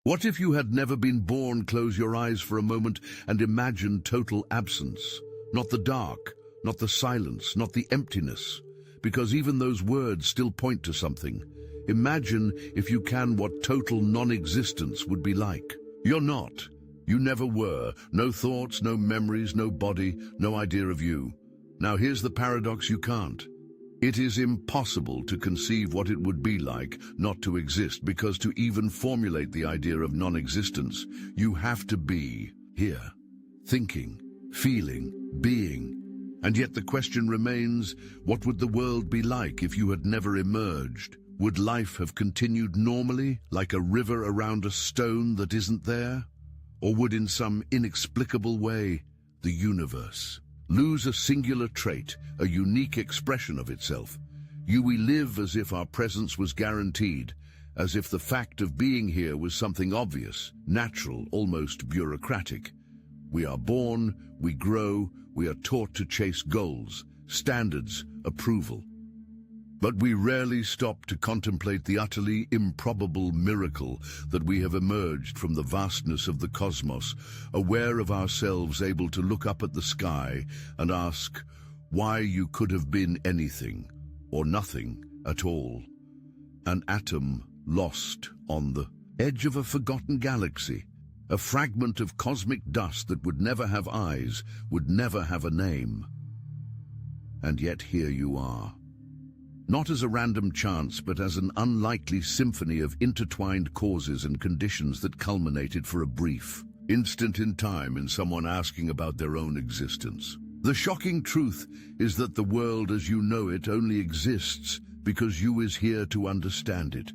What if you had never been born? Close your eyes for a moment and imagine total absence. Not the dark, not the silence, not the emptiness, because even those words still point to something. Imagine, if you can, what total non-existence would be like. You're not. You never were. No thoughts, no memories, no body, no idea of you. Now here's the paradox: you can't. It is impossible to conceive what it would be like not to exist, because to even formulate the idea of non-existence, you have to be here, thinking, feeling, being. And yet the question remains, what would the world be like if you had never emerged? Would life have continued normally, like a river around a stone that isn't there? Or would, in some inexplicable way, the universe lose a singular trait, a unique expression of itself? We live as if our presence was guaranteed, as if the fact of being here was something obvious, natural, almost bureaucratic. We are born, we grow, we are taught to chase goals, standards, approval. But we rarely stop to contemplate the utterly improbable miracle that we have emerged from the vastness of the cosmos, aware of ourselves, able to look up at the sky and ask why you could have been anything or nothing at all. An atom lost on the edge of a forgotten galaxy, a fragment of cosmic dust that would never have eyes, would never have a name. And yet here you are. Not as a random chance, but as an unlikely symphony of intertwined causes and conditions that culminated for a brief instant in time in someone asking about their own existence. The shocking truth is that the world as you know it only exists because you is here to understand it.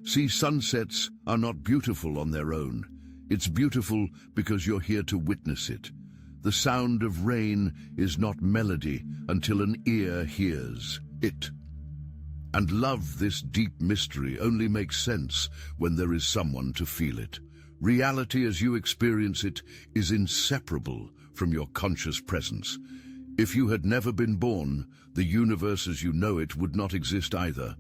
See, sunsets are not beautiful on their own. It's beautiful because you're here to witness it. The sound of rain is not melody until an ear hears it. And love, this deep mystery, only makes sense when there is someone to feel it. Reality as you experience it is inseparable from your conscious presence. If you had never been born, the universe as you know it would not exist either.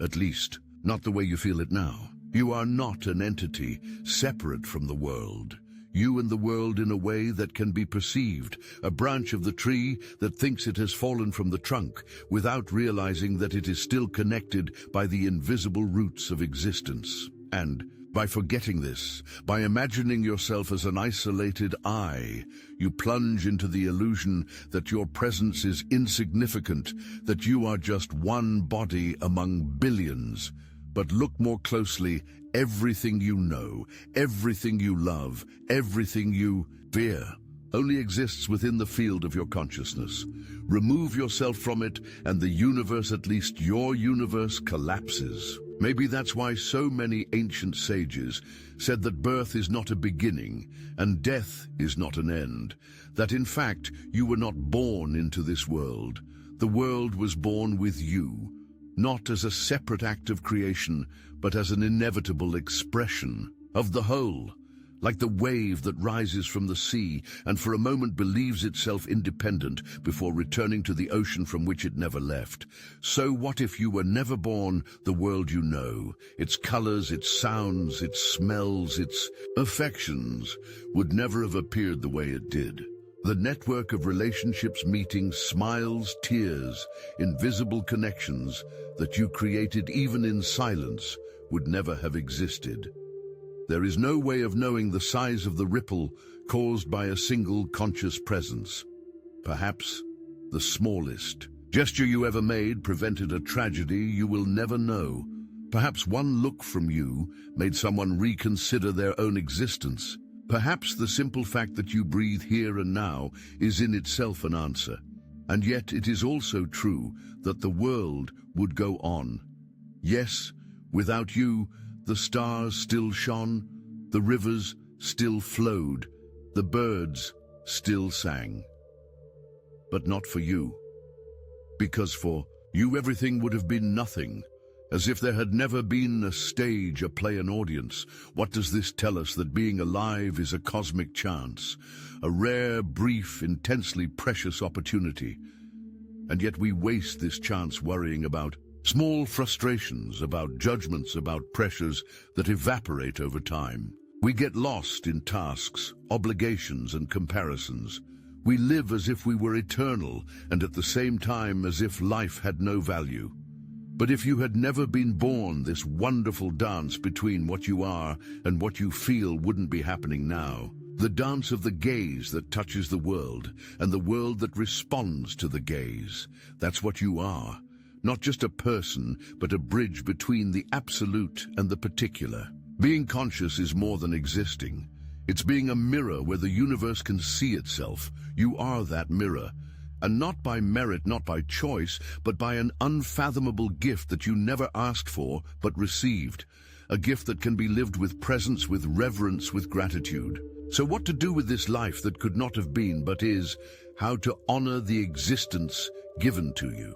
At least, not the way you feel it now. You are not an entity separate from the world. You and the world in a way that can be perceived, a branch of the tree that thinks it has fallen from the trunk without realizing that it is still connected by the invisible roots of existence. And by forgetting this, by imagining yourself as an isolated I, you plunge into the illusion that your presence is insignificant, that you are just one body among billions. But look more closely. Everything you know, everything you love, everything you fear only exists within the field of your consciousness. Remove yourself from it and the universe, at least your universe, collapses. Maybe that's why so many ancient sages said that birth is not a beginning and death is not an end. That in fact you were not born into this world. The world was born with you. Not as a separate act of creation, but as an inevitable expression of the whole, like the wave that rises from the sea and for a moment believes itself independent before returning to the ocean from which it never left. So what if you were never born? The world you know, its colors, its sounds, its smells, its affections, would never have appeared the way it did. The network of relationships, meetings, smiles, tears, invisible connections that you created even in silence would never have existed. There is no way of knowing the size of the ripple caused by a single conscious presence. Perhaps the smallest gesture you ever made prevented a tragedy you will never know. Perhaps one look from you made someone reconsider their own existence. Perhaps the simple fact that you breathe here and now is in itself an answer. And yet it is also true that the world would go on. Yes, without you, the stars still shone, the rivers still flowed, the birds still sang. But not for you. Because for you everything would have been nothing. As if there had never been a stage, a play, an audience. What does this tell us? That being alive is a cosmic chance, a rare, brief, intensely precious opportunity. And yet we waste this chance worrying about Small frustrations about judgments, about pressures that evaporate over time. We get lost in tasks, obligations, and comparisons. We live as if we were eternal and at the same time as if life had no value. But if you had never been born, this wonderful dance between what you are and what you feel wouldn't be happening now. The dance of the gaze that touches the world and the world that responds to the gaze. That's what you are. Not just a person, but a bridge between the absolute and the particular. Being conscious is more than existing. It's being a mirror where the universe can see itself. You are that mirror. And not by merit, not by choice, but by an unfathomable gift that you never asked for, but received. A gift that can be lived with presence, with reverence, with gratitude. So what to do with this life that could not have been, but is? How to honor the existence given to you?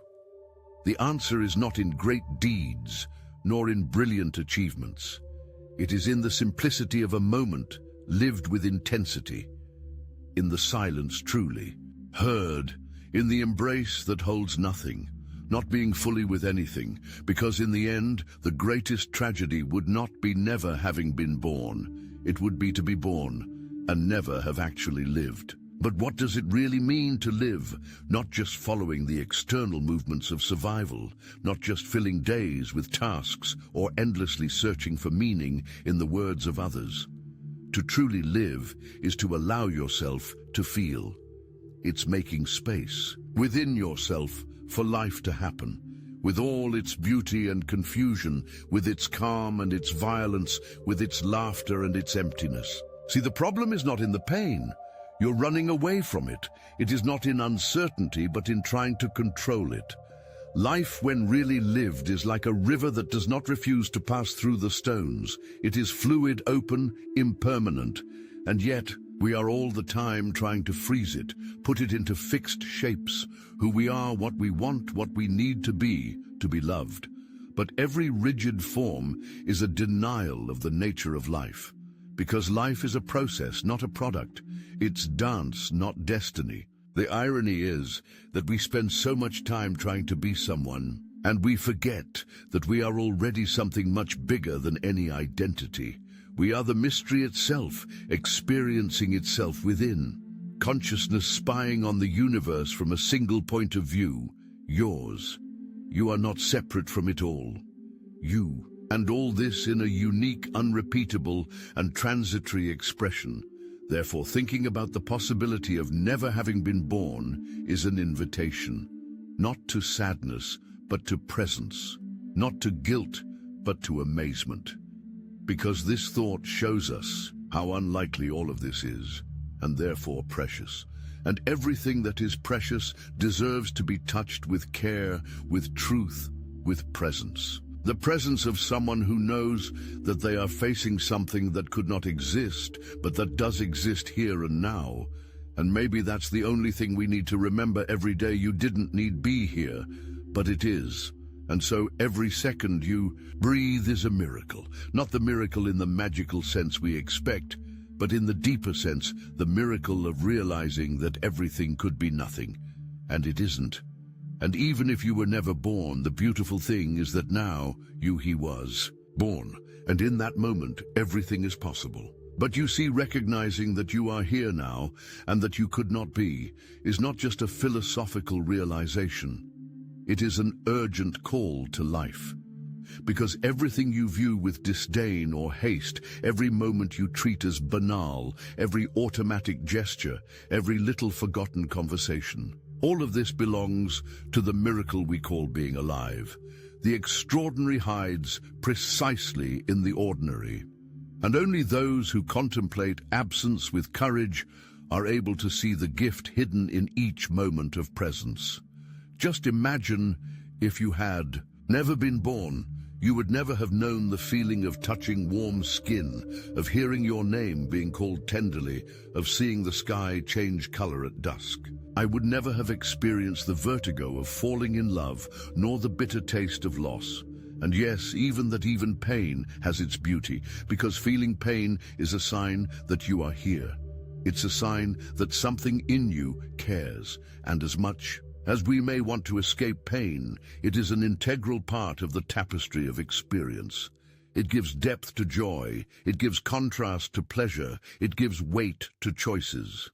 The answer is not in great deeds, nor in brilliant achievements. It is in the simplicity of a moment, lived with intensity. In the silence truly, heard, in the embrace that holds nothing, not being fully with anything, because in the end, the greatest tragedy would not be never having been born. It would be to be born and never have actually lived. But what does it really mean to live, not just following the external movements of survival, not just filling days with tasks or endlessly searching for meaning in the words of others? To truly live is to allow yourself to feel. It's making space within yourself for life to happen, with all its beauty and confusion, with its calm and its violence, with its laughter and its emptiness. See, the problem is not in the pain. You're running away from it. It is not in uncertainty, but in trying to control it. Life, when really lived, is like a river that does not refuse to pass through the stones. It is fluid, open, impermanent, and yet we are all the time trying to freeze it, put it into fixed shapes, who we are, what we want, what we need to be loved. But every rigid form is a denial of the nature of life. Because life is a process, not a product. It's dance, not destiny. The irony is that we spend so much time trying to be someone, and we forget that we are already something much bigger than any identity. We are the mystery itself, experiencing itself within. Consciousness spying on the universe from a single point of view, yours. You are not separate from it all. You. And all this in a unique, unrepeatable, and transitory expression. Therefore, thinking about the possibility of never having been born is an invitation. Not to sadness, but to presence. Not to guilt, but to amazement. Because this thought shows us how unlikely all of this is, and therefore precious. And everything that is precious deserves to be touched with care, with truth, with presence. The presence of someone who knows that they are facing something that could not exist, but that does exist here and now. And maybe that's the only thing we need to remember every day. You didn't need be here, but it is. And so every second you breathe is a miracle. Not the miracle in the magical sense we expect, but in the deeper sense, the miracle of realizing that everything could be nothing. And it isn't. And even if you were never born, the beautiful thing is that now he was born. And in that moment, everything is possible. But you see, recognizing that you are here now and that you could not be is not just a philosophical realization. It is an urgent call to life. Because everything you view with disdain or haste, every moment you treat as banal, every automatic gesture, every little forgotten conversation, all of this belongs to the miracle we call being alive. The extraordinary hides precisely in the ordinary. And only those who contemplate absence with courage are able to see the gift hidden in each moment of presence. Just imagine if you had never been born. You would never have known the feeling of touching warm skin, of hearing your name being called tenderly, of seeing the sky change color at dusk. I would never have experienced the vertigo of falling in love, nor the bitter taste of loss. And yes, even pain has its beauty, because feeling pain is a sign that you are here. It's a sign that something in you cares, and as much As we may want to escape pain, it is an integral part of the tapestry of experience. It gives depth to joy, it gives contrast to pleasure, it gives weight to choices.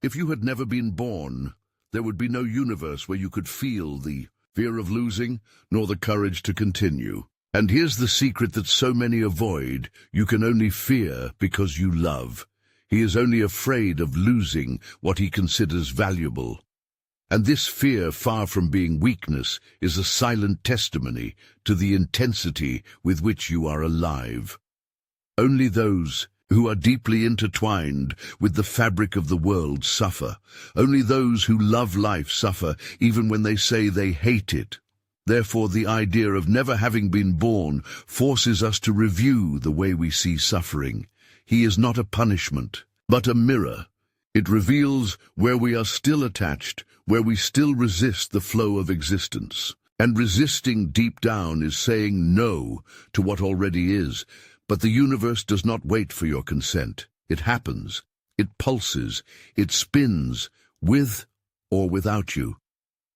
If you had never been born, there would be no universe where you could feel the fear of losing, nor the courage to continue. And here's the secret that so many avoid: you can only fear because you love. He is only afraid of losing what he considers valuable. And this fear, far from being weakness, is a silent testimony to the intensity with which you are alive. Only those who are deeply intertwined with the fabric of the world suffer. Only those who love life suffer, even when they say they hate it. Therefore, the idea of never having been born forces us to review the way we see suffering. He is not a punishment, but a mirror. It reveals where we are still attached, where we still resist the flow of existence. And resisting deep down is saying no to what already is. But the universe does not wait for your consent. It happens. It pulses. It spins, with or without you.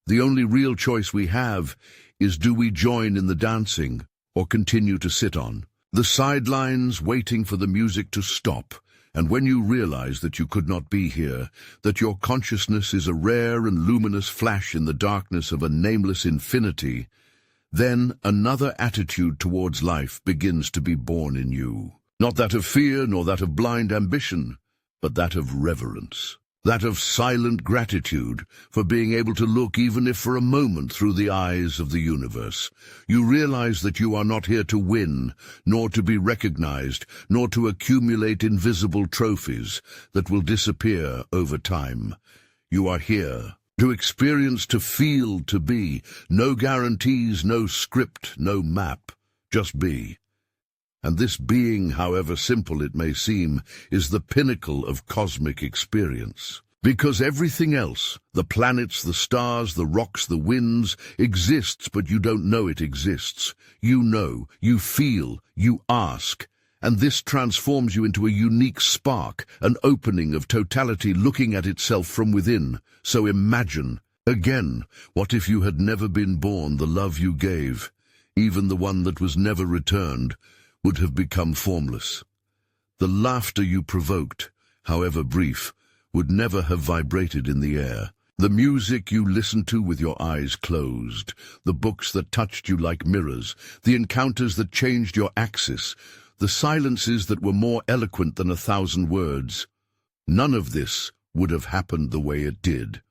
The only real choice we have is, do we join in the dancing or continue to sit on the sidelines waiting for the music to stop? And when you realize that you could not be here, that your consciousness is a rare and luminous flash in the darkness of a nameless infinity, then another attitude towards life begins to be born in you. Not that of fear, nor that of blind ambition, but that of reverence. That of silent gratitude for being able to look, even if for a moment, through the eyes of the universe. You realize that you are not here to win, nor to be recognized, nor to accumulate invisible trophies that will disappear over time. You are here to experience, to feel, to be. No guarantees, no script, no map. Just be. And this being, however simple it may seem, is the pinnacle of cosmic experience. Because everything else, the planets, the stars, the rocks, the winds, exists, but you don't know it exists. You know, you feel, you ask. And this transforms you into a unique spark, an opening of totality looking at itself from within. So imagine, again, what if you had never been born? The love you gave, even the one that was never returned, would have become formless. The laughter you provoked, however brief, would never have vibrated in the air. The music you listened to with your eyes closed, the books that touched you like mirrors, the encounters that changed your axis, the silences that were more eloquent than 1,000 words. None of this would have happened the way it did.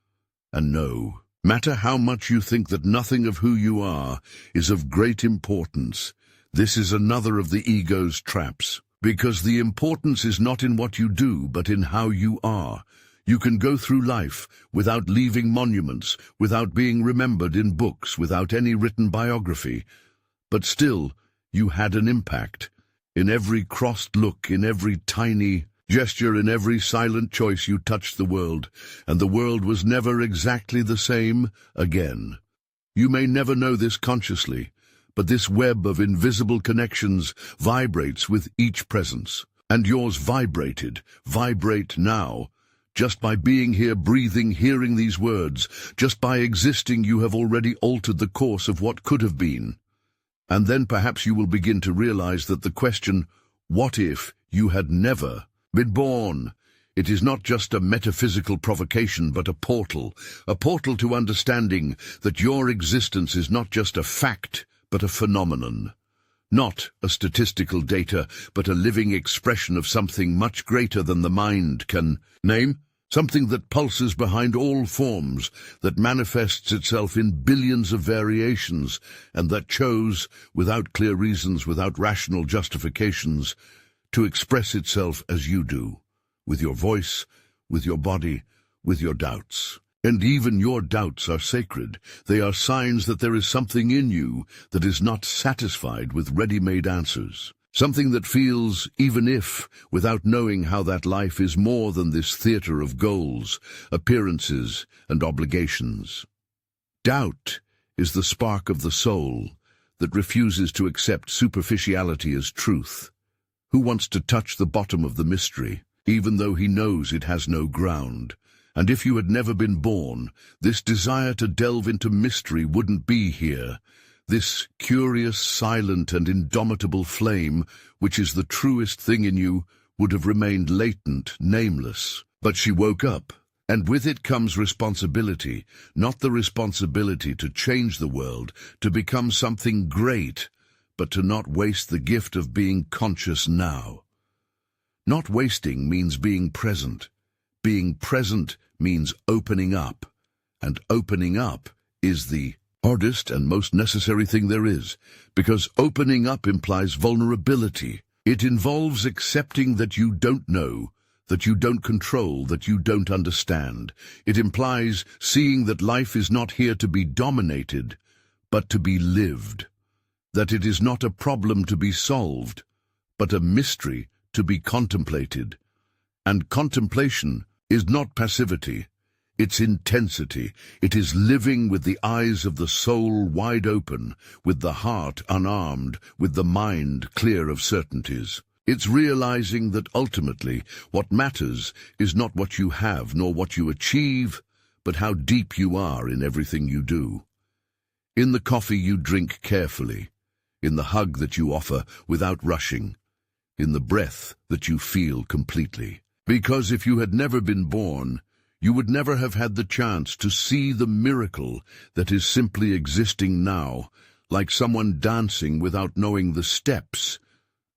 And no matter how much you think that nothing of who you are is of great importance, this is another of the ego's traps, because the importance is not in what you do, but in how you are. You can go through life without leaving monuments, without being remembered in books, without any written biography. But still, you had an impact. In every crossed look, in every tiny gesture, in every silent choice, you touched the world, and the world was never exactly the same again. You may never know this consciously, but this web of invisible connections vibrates with each presence. And yours vibrated. Vibrate now. Just by being here, breathing, hearing these words, just by existing, you have already altered the course of what could have been. And then perhaps you will begin to realize that the question, what if you had never been born? It is not just a metaphysical provocation, but a portal to understanding that your existence is not just a fact, but a phenomenon. Not a statistical data, but a living expression of something much greater than the mind can name. Something that pulses behind all forms, that manifests itself in billions of variations, and that chose, without clear reasons, without rational justifications, to express itself as you do, with your voice, with your body, with your doubts. And even your doubts are sacred. They are signs that there is something in you that is not satisfied with ready-made answers. Something that feels, even if, without knowing how that life is more than this theater of goals, appearances, and obligations. Doubt is the spark of the soul that refuses to accept superficiality as truth. Who wants to touch the bottom of the mystery, even though he knows it has no ground? And if you had never been born, this desire to delve into mystery wouldn't be here. This curious, silent, and indomitable flame, which is the truest thing in you, would have remained latent, nameless. But she woke up, and with it comes responsibility, not the responsibility to change the world, to become something great, but to not waste the gift of being conscious now. Not wasting means being present. Being present means opening up, and opening up is the hardest and most necessary thing there is, because opening up implies vulnerability. It involves accepting that you don't know, that you don't control, that you don't understand. It implies seeing that life is not here to be dominated, but to be lived. That it is not a problem to be solved, but a mystery to be contemplated. And contemplation is not passivity, it's intensity. It is living with the eyes of the soul wide open, with the heart unarmed, with the mind clear of certainties. It's realizing that ultimately what matters is not what you have nor what you achieve, but how deep you are in everything you do. In the coffee you drink carefully, in the hug that you offer without rushing, in the breath that you feel completely. Because if you had never been born, you would never have had the chance to see the miracle that is simply existing now, like someone dancing without knowing the steps,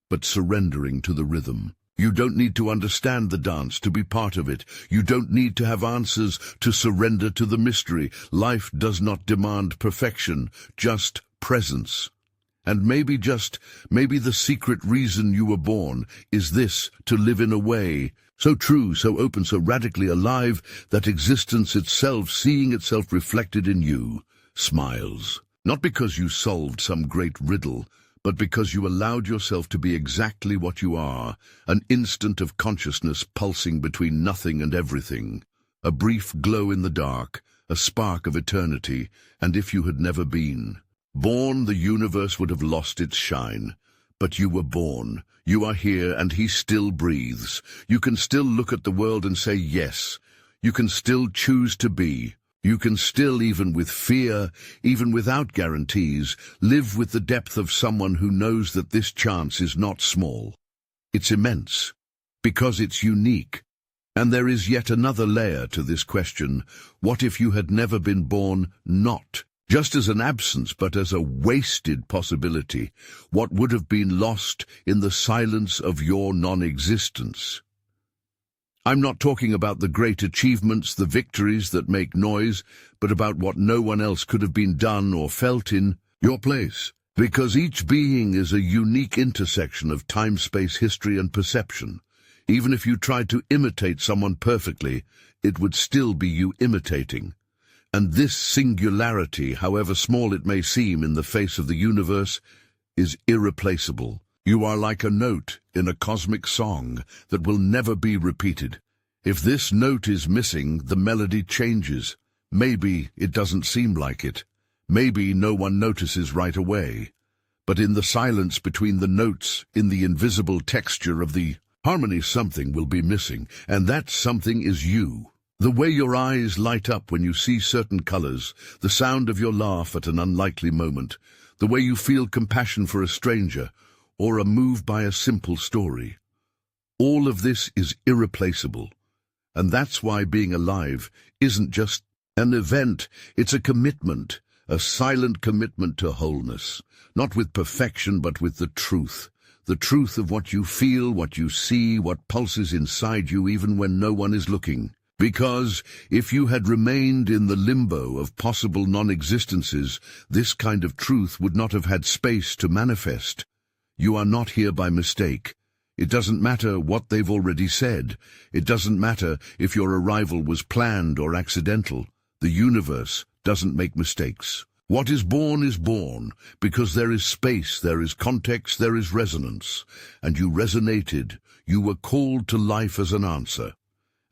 but surrendering to the rhythm. You don't need to understand the dance to be part of it. You don't need to have answers to surrender to the mystery. Life does not demand perfection, just presence. And maybe the secret reason you were born is this: to live in a way so true, so open, so radically alive that existence itself, seeing itself reflected in you, smiles. Not because you solved some great riddle, but because you allowed yourself to be exactly what you are, an instant of consciousness pulsing between nothing and everything, a brief glow in the dark, a spark of eternity. And if you had never been born, the universe would have lost its shine. But you were born. You are here, and he still breathes. You can still look at the world and say yes. You can still choose to be. You can still, even with fear, even without guarantees, live with the depth of someone who knows that this chance is not small. It's immense, because it's unique. And there is yet another layer to this question. What if you had never been born? Not just as an absence, but as a wasted possibility. What would have been lost in the silence of your non-existence? I'm not talking about the great achievements, the victories that make noise, but about what no one else could have been done or felt in your place. Because each being is a unique intersection of time, space, history, and perception. Even if you tried to imitate someone perfectly, it would still be you imitating. And this singularity, however small it may seem in the face of the universe, is irreplaceable. You are like a note in a cosmic song that will never be repeated. If this note is missing, the melody changes. Maybe it doesn't seem like it. Maybe no one notices right away. But in the silence between the notes, in the invisible texture of the harmony, something will be missing, and that something is you. The way your eyes light up when you see certain colors, the sound of your laugh at an unlikely moment, the way you feel compassion for a stranger, or are moved by a simple story. All of this is irreplaceable. And that's why being alive isn't just an event, it's a commitment, a silent commitment to wholeness, not with perfection but with the truth of what you feel, what you see, what pulses inside you even when no one is looking. Because if you had remained in the limbo of possible non-existences, this kind of truth would not have had space to manifest. You are not here by mistake. It doesn't matter what they've already said. It doesn't matter if your arrival was planned or accidental. The universe doesn't make mistakes. What is born because there is space, there is context, there is resonance. And you resonated. You were called to life as an answer.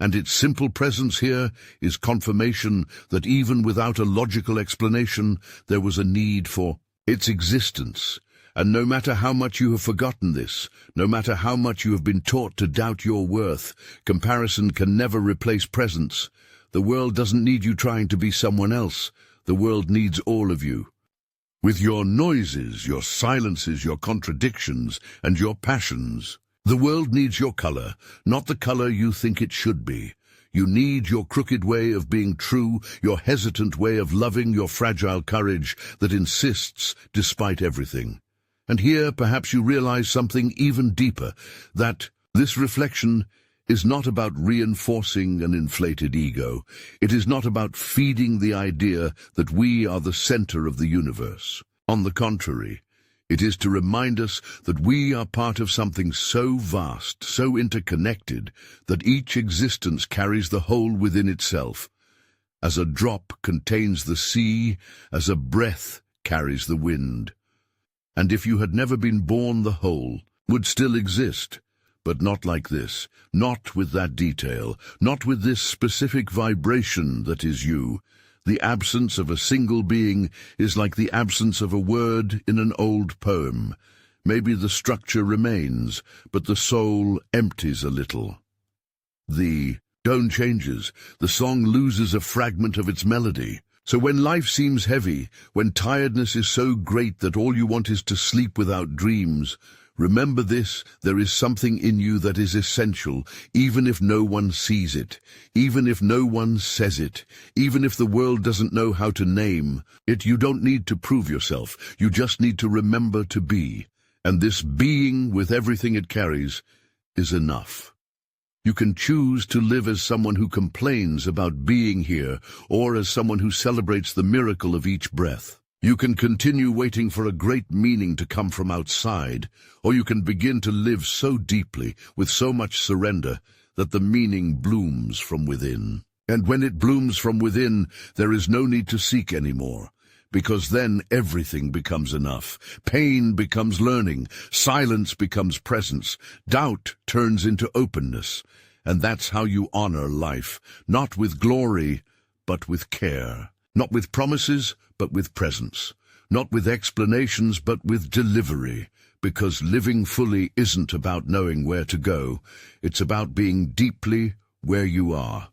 And its simple presence here is confirmation that even without a logical explanation, there was a need for its existence. And no matter how much you have forgotten this, no matter how much you have been taught to doubt your worth, comparison can never replace presence. The world doesn't need you trying to be someone else. The world needs all of you. With your noises, your silences, your contradictions, and your passions. The world needs your color, not the color you think it should be. You need your crooked way of being true, your hesitant way of loving, your fragile courage that insists despite everything. And here perhaps you realize something even deeper, that this reflection is not about reinforcing an inflated ego. It is not about feeding the idea that we are the center of the universe. On the contrary, it is to remind us that we are part of something so vast, so interconnected, that each existence carries the whole within itself. As a drop contains the sea, as a breath carries the wind. And if you had never been born, the whole would still exist. But not like this, not with that detail, not with this specific vibration that is you. The absence of a single being is like the absence of a word in an old poem. Maybe the structure remains, but the soul empties a little. The tone changes, the song loses a fragment of its melody. So when life seems heavy, when tiredness is so great that all you want is to sleep without dreams, remember this: there is something in you that is essential, even if no one sees it, even if no one says it, even if the world doesn't know how to name it. You don't need to prove yourself, you just need to remember to be. And this being, with everything it carries, is enough. You can choose to live as someone who complains about being here, or as someone who celebrates the miracle of each breath. You can continue waiting for a great meaning to come from outside, or you can begin to live so deeply, with so much surrender, that the meaning blooms from within. And when it blooms from within, there is no need to seek anymore, because then everything becomes enough. Pain becomes learning, silence becomes presence, doubt turns into openness. And that's how you honor life, not with glory, but with care. Not with promises, but with presence. Not with explanations, but with delivery. Because living fully isn't about knowing where to go. It's about being deeply where you are.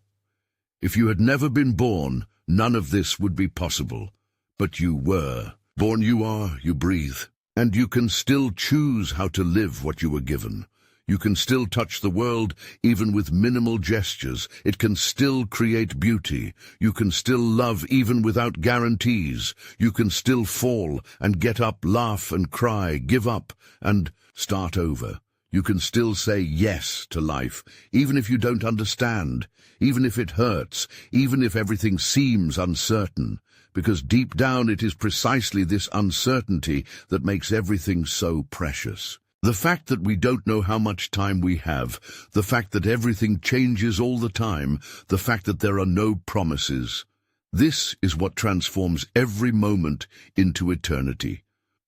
If you had never been born, none of this would be possible. But you were. Born you are, you breathe. And you can still choose how to live what you were given. You can still touch the world, even with minimal gestures. It can still create beauty. You can still love, even without guarantees. You can still fall and get up, laugh and cry, give up and start over. You can still say yes to life, even if you don't understand, even if it hurts, even if everything seems uncertain. Because deep down it is precisely this uncertainty that makes everything so precious. The fact that we don't know how much time we have, the fact that everything changes all the time, the fact that there are no promises. This is what transforms every moment into eternity.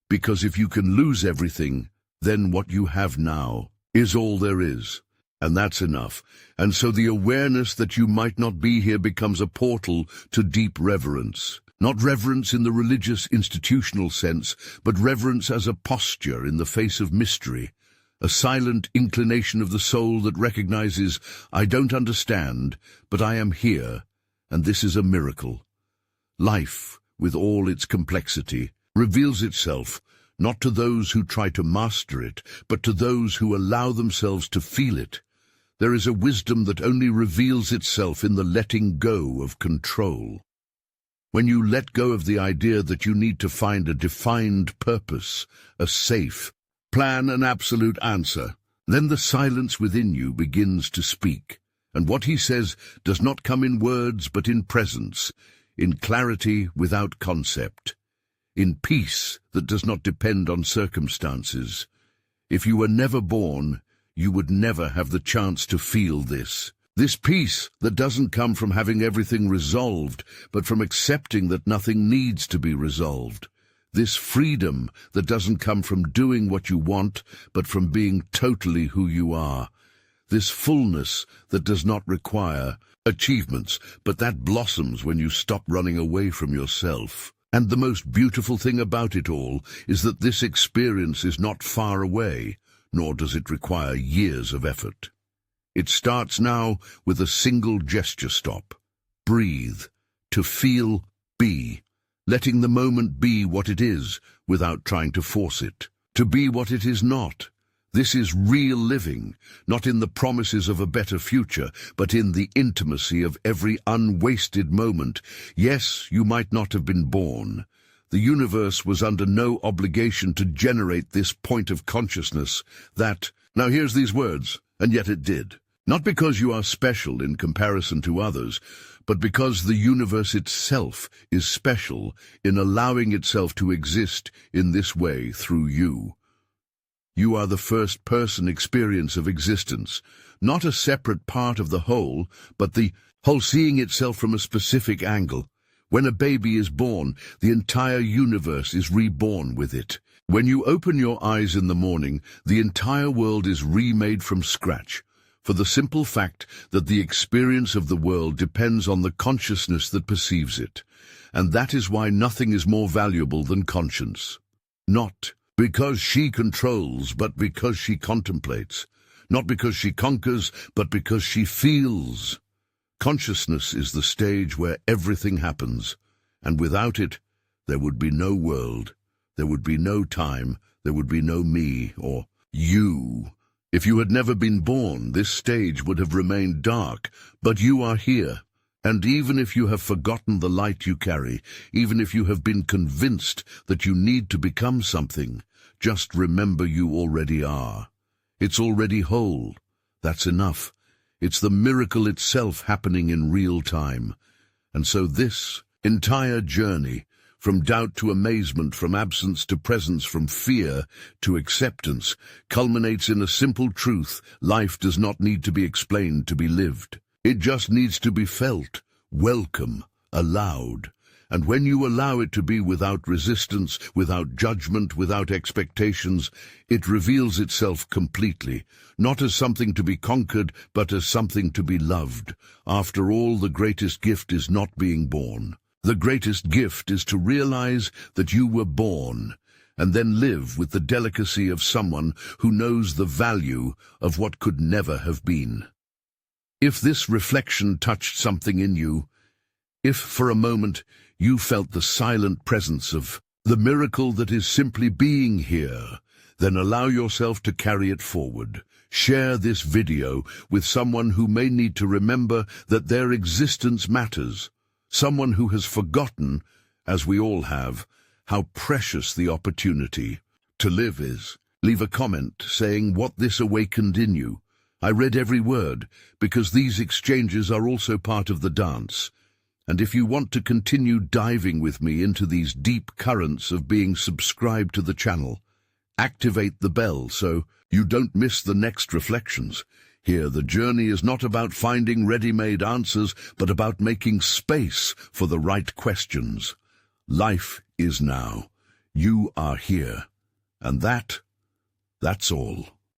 Because if you can lose everything, then what you have now is all there is. And that's enough. And so the awareness that you might not be here becomes a portal to deep reverence. Not reverence in the religious institutional sense, but reverence as a posture in the face of mystery, a silent inclination of the soul that recognizes, I don't understand, but I am here, and this is a miracle. Life, with all its complexity, reveals itself, not to those who try to master it, but to those who allow themselves to feel it. There is a wisdom that only reveals itself in the letting go of control. When you let go of the idea that you need to find a defined purpose, a safe plan, an absolute answer, then the silence within you begins to speak. And what he says does not come in words but in presence, in clarity without concept, in peace that does not depend on circumstances. If you were never born, you would never have the chance to feel this. This peace that doesn't come from having everything resolved, but from accepting that nothing needs to be resolved. This freedom that doesn't come from doing what you want, but from being totally who you are. This fullness that does not require achievements, but that blossoms when you stop running away from yourself. And the most beautiful thing about it all is that this experience is not far away, nor does it require years of effort. It starts now with a single gesture stop. breathe, to feel, be, letting the moment be what it is without trying to force it, to be what it is not. This is real living, not in the promises of a better future, but in the intimacy of every unwasted moment. Yes, you might not have been born. The universe was under no obligation to generate this point of consciousness that, now here's these words, and yet it did. Not because you are special in comparison to others, but because the universe itself is special in allowing itself to exist in this way through you. You are the first-person experience of existence, not a separate part of the whole, but the whole seeing itself from a specific angle. When a baby is born, the entire universe is reborn with it. When you open your eyes in the morning, the entire world is remade from scratch, for the simple fact that the experience of the world depends on the consciousness that perceives it. And that is why nothing is more valuable than conscience. Not because she controls, but because she contemplates. Not because she conquers, but because she feels. Consciousness is the stage where everything happens, and without it, there would be no world, there would be no time, there would be no me or you. If you had never been born, this stage would have remained dark, but you are here. And even if you have forgotten the light you carry, even if you have been convinced that you need to become something, just remember you already are. It's already whole. That's enough. It's the miracle itself happening in real time. And so this entire journey, from doubt to amazement, from absence to presence, from fear to acceptance, culminates in a simple truth: life does not need to be explained to be lived. It just needs to be felt, welcome, allowed. And when you allow it to be without resistance, without judgment, without expectations, it reveals itself completely, not as something to be conquered, but as something to be loved. After all, the greatest gift is not being born. The greatest gift is to realize that you were born, and then live with the delicacy of someone who knows the value of what could never have been. If this reflection touched something in you, if for a moment you felt the silent presence of the miracle that is simply being here, then allow yourself to carry it forward. Share this video with someone who may need to remember that their existence matters, someone who has forgotten, as we all have, how precious the opportunity to live is. Leave a comment saying what this awakened in you. I read every word, because these exchanges are also part of the dance. And if you want to continue diving with me into these deep currents of being, subscribed to the channel. Activate the bell so you don't miss the next reflections. Here, the journey is not about finding ready-made answers, but about making space for the right questions. Life is now. You are here. And that's all.